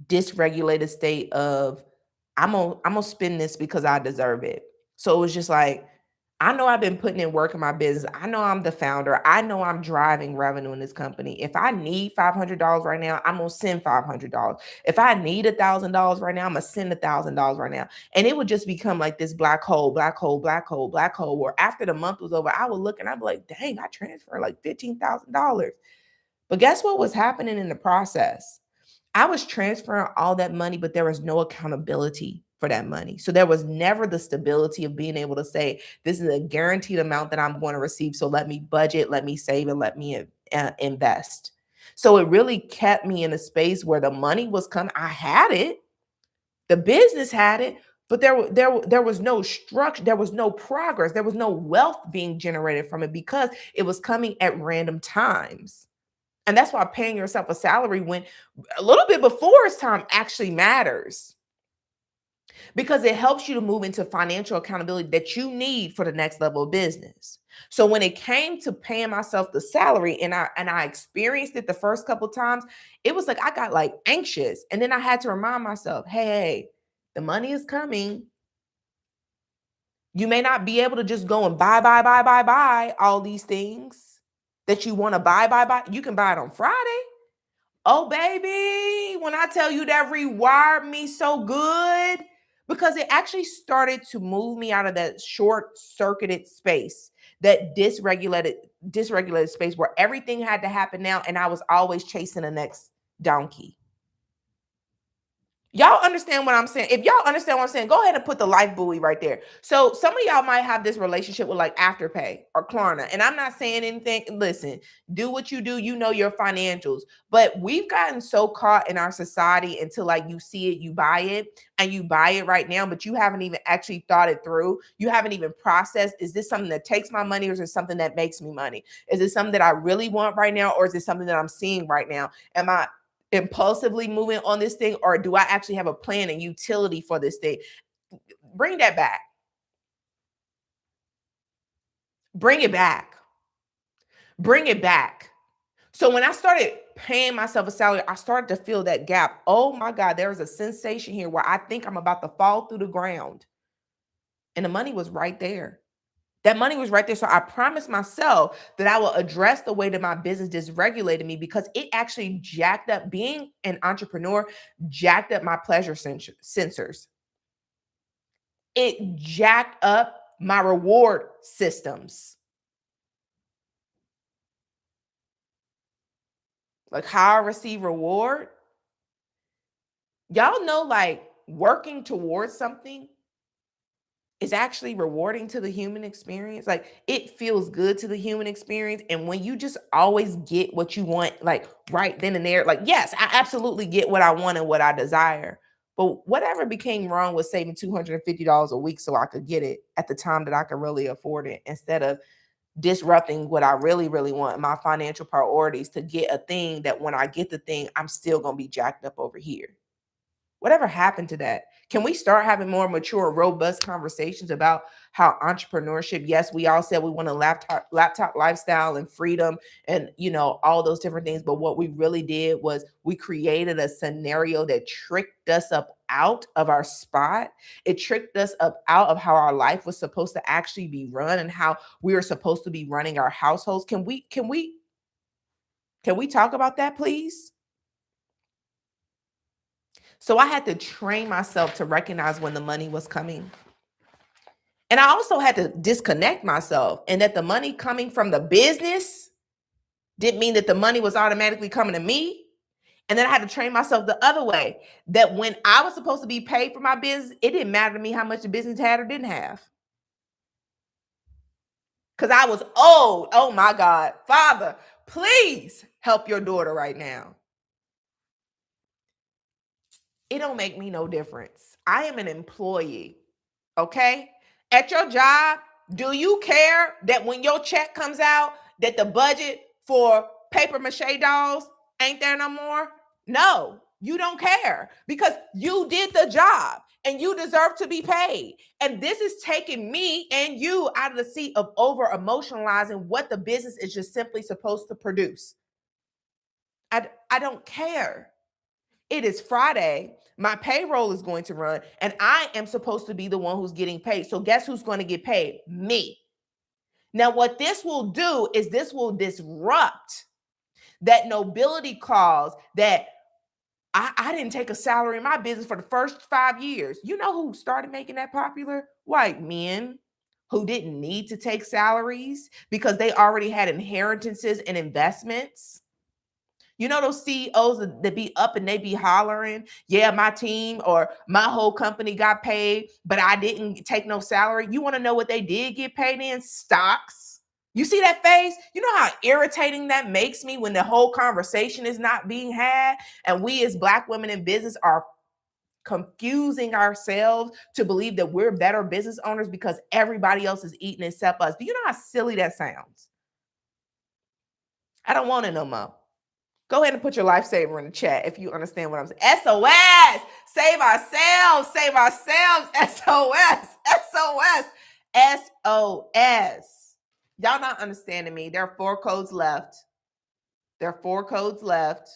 dysregulated state of I'm gonna spend this because I deserve it. So it was just like I know I've been putting in work in my business. I know I'm the founder. I know I'm driving revenue in this company. If I need $500 right now, I'm gonna send $500. If I need $1,000 right now, I'm gonna send $1,000 right now. And it would just become like this black hole, black hole, black hole, black hole. Where after the month was over, I would look and I'd be like, "Dang, I transferred like $15,000." But guess what was happening in the process? I was transferring all that money, but there was no accountability for that money. So there was never the stability of being able to say, this is a guaranteed amount that I'm going to receive. So let me budget, let me save, and let me invest. So it really kept me in a space where the money was coming. I had it, the business had it, but there was no structure, there was no progress, there was no wealth being generated from it because it was coming at random times. And that's why paying yourself a salary when a little bit before it's time actually matters because it helps you to move into financial accountability that you need for the next level of business. So when it came to paying myself the salary and I experienced it the first couple times, it was like I got like anxious. And then I had to remind myself, hey, the money is coming. You may not be able to just go and buy all these things that you want to buy. You can buy it on Friday. Oh, baby, when I tell you that rewired me so good, because it actually started to move me out of that short-circuited space, that dysregulated space where everything had to happen now, and I was always chasing the next donkey. Y'all understand what I'm saying? If y'all understand what I'm saying, go ahead and put the life buoy right there. So some of y'all might have this relationship with like Afterpay or Klarna. And I'm not saying anything. Listen, do what you do. You know your financials. But we've gotten so caught in our society until like you see it, you buy it, and you buy it right now, but you haven't even actually thought it through. You haven't even processed, is this something that takes my money or is it something that makes me money? Is it something that I really want right now or is it something that I'm seeing right now? Am I impulsively moving on this thing or do I actually have a plan and utility for this thing? Bring that back. Bring it back. Bring it back. So when I started paying myself a salary, I started to feel that gap. Oh my God, there is a sensation here where I think I'm about to fall through the ground. And the money was right there. That money was right there. So I promised myself that I will address the way that my business dysregulated me because it actually jacked up being an entrepreneur, jacked up my pleasure sensors. It jacked up my reward systems. Like how I receive reward. Y'all know, like working towards something is actually rewarding to the human experience. Like it feels good to the human experience. And when you just always get what you want, like right then and there, like, yes, I absolutely get what I want and what I desire. But whatever became wrong was saving $250 a week so I could get it at the time that I could really afford it instead of disrupting what I really, really want, my financial priorities to get a thing that when I get the thing, I'm still going to be jacked up over here. Whatever happened to that? Can we start having more mature, robust conversations about how entrepreneurship? Yes, we all said we want a laptop lifestyle and freedom and all those different things. But what we really did was we created a scenario that tricked us up out of our spot. It tricked us up out of how our life was supposed to actually be run and how we were supposed to be running our households. Can we talk about that, please? So I had to train myself to recognize when the money was coming. And I also had to disconnect myself and that the money coming from the business didn't mean that the money was automatically coming to me. And then I had to train myself the other way that when I was supposed to be paid for my business, it didn't matter to me how much the business had or didn't have. Because I was old. Oh my God. Father, please help your daughter right now. It don't make me no difference. I am an employee. Okay? At your job, do you care that when your check comes out, that the budget for paper mache dolls ain't there no more? No, you don't care because you did the job and you deserve to be paid. And this is taking me and you out of the seat of over emotionalizing what the business is just simply supposed to produce. I don't care. It is Friday. My payroll is going to run, and I am supposed to be the one who's getting paid. So, guess who's going to get paid? Me. Now, what this will do is this will disrupt that nobility clause that I didn't take a salary in my business for the first 5 years. You know who started making that popular? White men who didn't need to take salaries because they already had inheritances and investments. You know those CEOs that be up and they be hollering, yeah, my team or my whole company got paid, but I didn't take no salary. You want to know what they did get paid in? Stocks. You see that face? You know how irritating that makes me when the whole conversation is not being had, and we as Black women in business are confusing ourselves to believe that we're better business owners because everybody else is eating except us. Do you know how silly that sounds? I don't want it no more. Go ahead and put your lifesaver in the chat if you understand what I'm saying. SOS! Save ourselves! Save ourselves! SOS! SOS! SOS! Y'all not understanding me. There are 4 codes left. There are 4 codes left.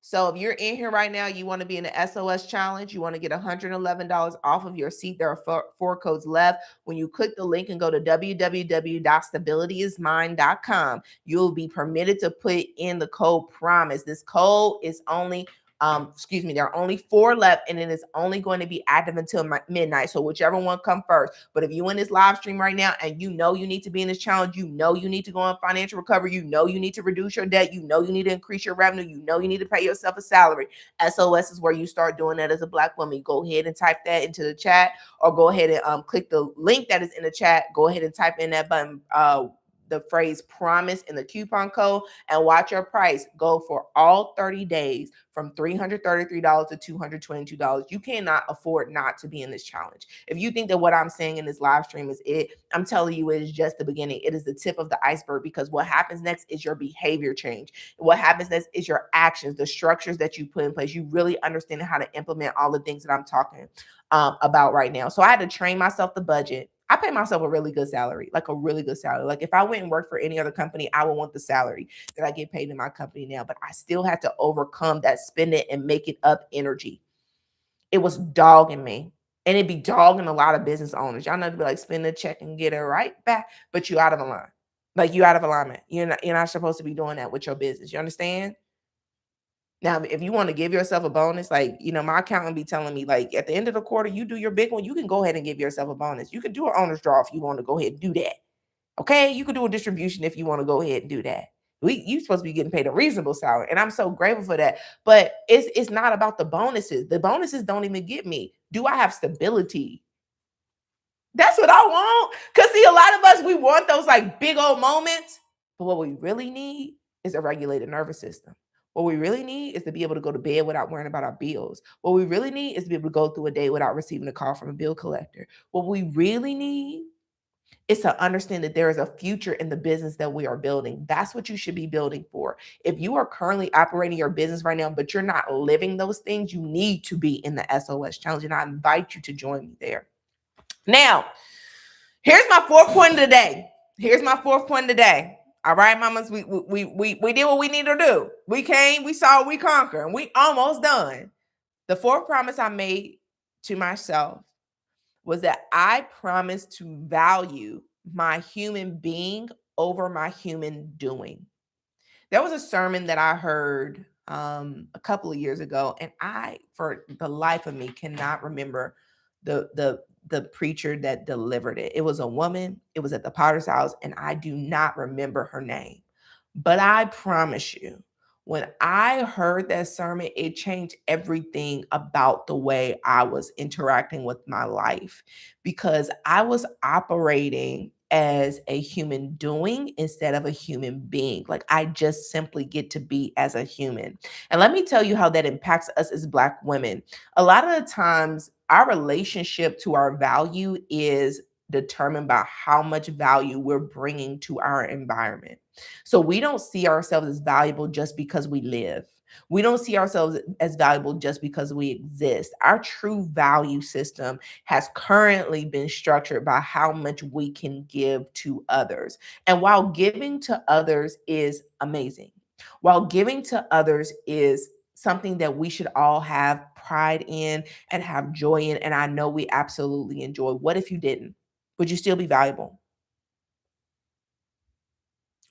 So if you're in here right now, you want to be in the SOS challenge, you want to get $111 off of your seat. There are 4 codes left. When you click the link and go to www.stabilityismine.com, you'll be permitted to put in the code PROMISE. This code is only there are only 4 left, and it is only going to be active until midnight. So whichever one come first. But if you in this live stream right now and you know you need to be in this challenge, you know you need to go on financial recovery, you know you need to reduce your debt, you know you need to increase your revenue, you know you need to pay yourself a salary. SOS is where you start doing that as a Black woman. Go ahead and type that into the chat, or go ahead and click the link that is in the chat. Go ahead and type in that button, the phrase PROMISE in the coupon code, and watch your price go for all 30 days from $333 to $222. You cannot afford not to be in this challenge. If you think that what I'm saying in this live stream is it, I'm telling you it is just the beginning. It is the tip of the iceberg, because what happens next is your behavior change. What happens next is your actions, the structures that you put in place. You really understand how to implement all the things that I'm talking about right now. So I had to train myself to budget. I pay myself a really good salary, like a really good salary. Like if I went and worked for any other company, I would want the salary that I get paid in my company now. But I still had to overcome that spend it and make it up energy. It was dogging me. And it'd be dogging a lot of business owners. Y'all know to be like, spend a check and get it right back, but you out of line. Like you out of alignment. You're not supposed to be doing that with your business. You understand? Now, if you want to give yourself a bonus, like, my accountant be telling me, like, at the end of the quarter, you do your big one, you can go ahead and give yourself a bonus. You can do an owner's draw if you want to go ahead and do that. Okay? You can do a distribution if you want to go ahead and do that. You supposed to be getting paid a reasonable salary, and I'm so grateful for that. But it's not about the bonuses. The bonuses don't even get me. Do I have stability? That's what I want. Because see, a lot of us, we want those like big old moments. But what we really need is a regulated nervous system. What we really need is to be able to go to bed without worrying about our bills. What we really need is to be able to go through a day without receiving a call from a bill collector. What we really need is to understand that there is a future in the business that we are building. That's what you should be building for. If you are currently operating your business right now, but you're not living those things, you need to be in the SOS challenge. And I invite you to join me there. Now, here's my 4th point of the day. All right, mamas, we did what we need to do. We came, we saw, we conquered, and we almost done. The 4th promise I made to myself was that I promised to value my human being over my human doing. There was a sermon that I heard a couple of years ago, and I, for the life of me, cannot remember the preacher that delivered it. It was a woman. It was at the Potter's house, and I do not remember her name. But I promise you, when I heard that sermon, it changed everything about the way I was interacting with my life, because I was operating as a human doing instead of a human being. Like I just simply get to be as a human. And let me tell you how that impacts us as Black women. A lot of the times, our relationship to our value is determined by how much value we're bringing to our environment. So we don't see ourselves as valuable just because we live. We don't see ourselves as valuable just because we exist. Our true value system has currently been structured by how much we can give to others. And while giving to others is amazing, while giving to others is something that we should all have pride in and have joy in, and I know we absolutely enjoy. What if you didn't? Would you still be valuable?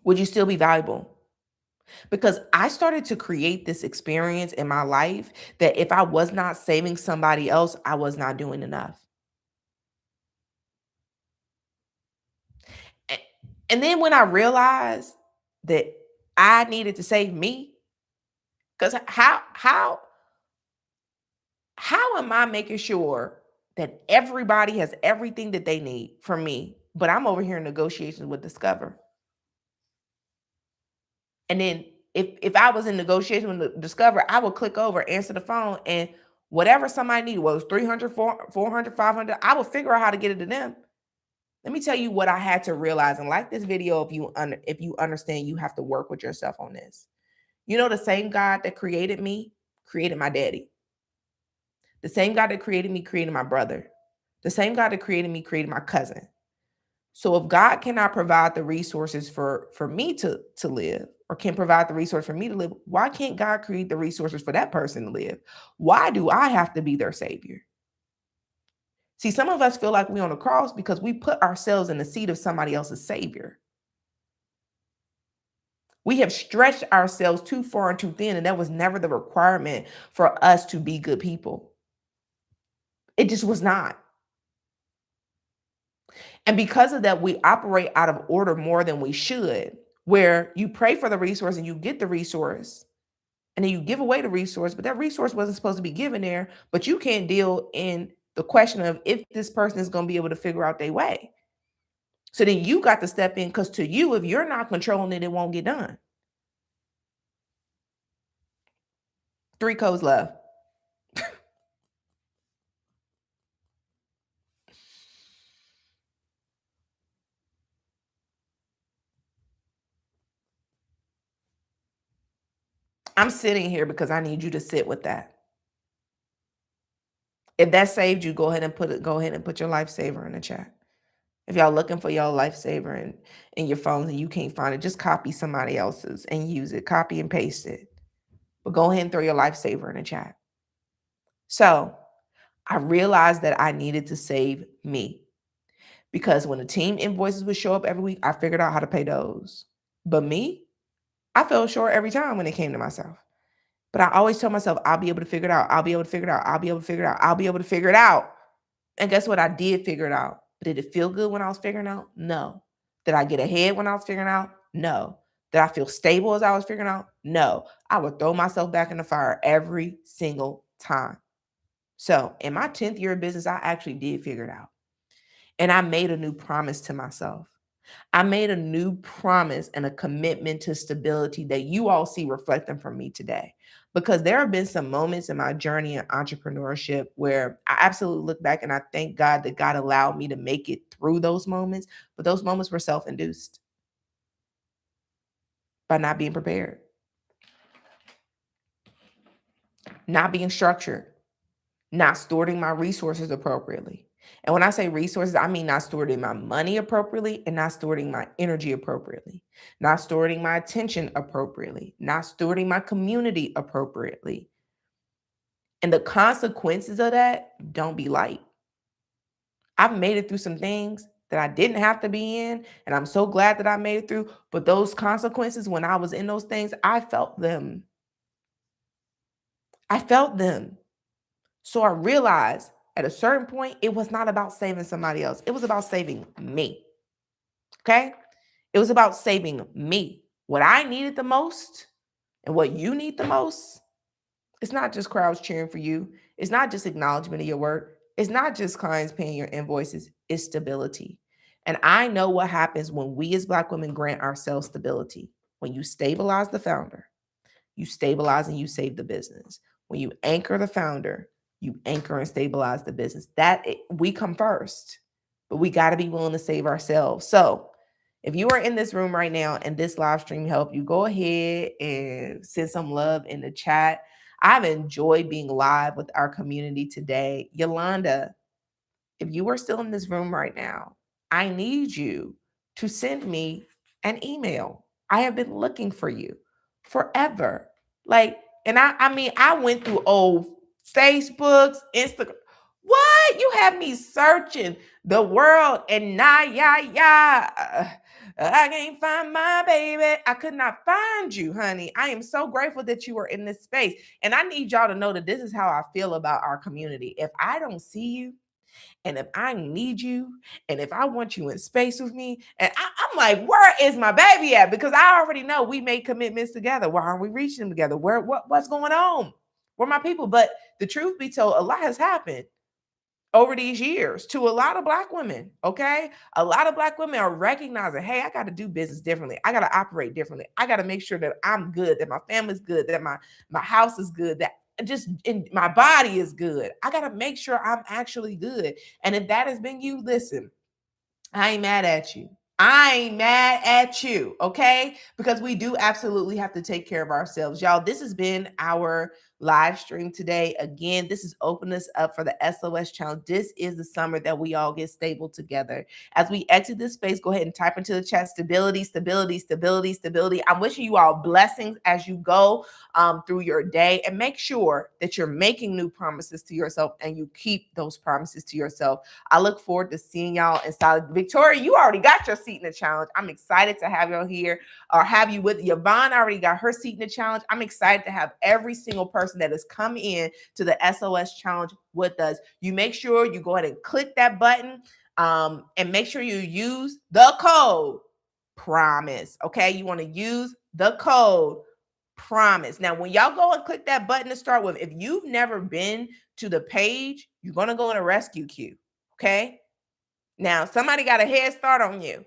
Would you still be valuable? Because I started to create this experience in my life that if I was not saving somebody else, I was not doing enough. A- And then when I realized that I needed to save me, because how am I making sure that everybody has everything that they need from me, but I'm over here in negotiations with Discover? And then if I was in negotiation with Discover, I would click over, answer the phone, and whatever somebody needed, was 300, 400, 500, I would figure out how to get it to them. Let me tell you what I had to realize. And like this video, if you understand, you have to work with yourself on this. You know, the same God that created me created my daddy. The same God that created me created my brother. The same God that created me created my cousin. So if God cannot provide the resources for me to live, or can provide the resource for me to live, why can't God create the resources for that person to live? Why do I have to be their savior? See, some of us feel like we're on the cross because we put ourselves in the seat of somebody else's savior. We have stretched ourselves too far and too thin, and that was never the requirement for us to be good people. It just was not. And because of that, we operate out of order more than we should, where you pray for the resource and you get the resource, and then you give away the resource, but that resource wasn't supposed to be given there, but you can't deal in the question of if this person is going to be able to figure out their way. So then you got to step in, because to you, if you're not controlling it, it won't get done. 3 codes left. I'm sitting here because I need you to sit with that. If that saved you, go ahead and put your lifesaver in the chat. If y'all looking for your lifesaver in your phones and you can't find it, just copy somebody else's and use it. Copy and paste it. But go ahead and throw your lifesaver in the chat. So I realized that I needed to save me, because when the team invoices would show up every week, I figured out how to pay those. But me, I fell short every time when it came to myself. But I always tell myself, I'll be able to figure it out. I'll be able to figure it out. I'll be able to figure it out. I'll be able to figure it out. And guess what? I did figure it out. But did it feel good when I was figuring it out? No. Did I get ahead when I was figuring it out? No. Did I feel stable as I was figuring it out? No. I would throw myself back in the fire every single time. So in my 10th year of business, I actually did figure it out. And I made a new promise to myself. I made a new promise and a commitment to stability that you all see reflecting from me today. Because there have been some moments in my journey in entrepreneurship where I absolutely look back and I thank God that God allowed me to make it through those moments. But those moments were self induced by not being prepared, not being structured, not stewarding my resources appropriately. And when I say resources, I mean not stewarding my money appropriately and not stewarding my energy appropriately, not stewarding my attention appropriately, not stewarding my community appropriately. And the consequences of that don't be light. I've made it through some things that I didn't have to be in, and I'm so glad that I made it through. But those consequences, when I was in those things, I felt them. I felt them. So I realized at a certain point, it was not about saving somebody else. It was about saving me. Okay? It was about saving me. What I needed the most and what you need the most, it's not just crowds cheering for you. It's not just acknowledgement of your work. It's not just clients paying your invoices. It's stability. And I know what happens when we as Black women grant ourselves stability. When you stabilize the founder, you stabilize and you save the business. When you anchor the founder, you anchor and stabilize the business. We come first, but we got to be willing to save ourselves. So if you are in this room right now and this live stream helped you, go ahead and send some love in the chat. I've enjoyed being live with our community today. Yolanda, if you are still in this room right now, I need you to send me an email. I have been looking for you forever. Like, and I mean, I went through old Facebooks, Instagram. What? What? You have me searching the world and I can't find my baby. I could not find you, honey. I am so grateful that you are in this space. And I need y'all to know that this is how I feel about our community. If I don't see you, and if I need you, and if I want you in space with me, and I'm like, where is my baby at? Because I already know we made commitments together. Why aren't we reaching them together? What's going on? Where are my people? But the truth be told, a lot has happened over these years to a lot of Black women. Okay. A lot of Black women are recognizing, hey, I got to do business differently. I got to operate differently. I got to make sure that I'm good, that my family's good, that my house is good, that just in my body is good. I got to make sure I'm actually good. And if that has been you, listen, I ain't mad at you. I ain't mad at you, okay? Because we do absolutely have to take care of ourselves. Y'all, this has been our live stream today. Again, this is opening us up for the SOS challenge. This is the summer that we all get stable together. As we exit this space, go ahead and type into the chat stability, stability, stability, stability. I'm wishing you all blessings as you go through your day, and make sure that you're making new promises to yourself and you keep those promises to yourself. I look forward to seeing y'all inside. Victoria, you already got your seat in the challenge. I'm excited to have y'all here or have you with Yvonne already got her seat in the challenge. I'm excited to have every single person that has come in to the SOS challenge with us. You make sure you go ahead and click that button and make sure you use the code PROMISE. Okay, you want to use the code PROMISE. Now, when y'all go and click that button to start with, if you've never been to the page, you're going to go in a rescue queue. Okay. Now, somebody got a head start on you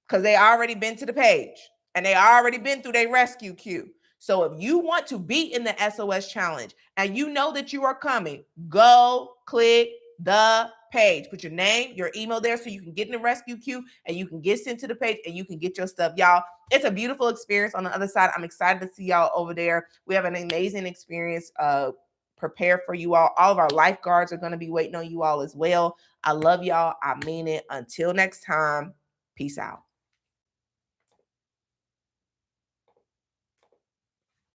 because they already been to the page and they already been through their rescue queue. So if you want to be in the SOS challenge and you know that you are coming, go click the page. Put your name, your email there so you can get in the rescue queue and you can get sent to the page and you can get your stuff. Y'all, it's a beautiful experience on the other side. I'm excited to see y'all over there. We have an amazing experience prepared for you all. All of our lifeguards are going to be waiting on you all as well. I love y'all. I mean it. Until next time, peace out.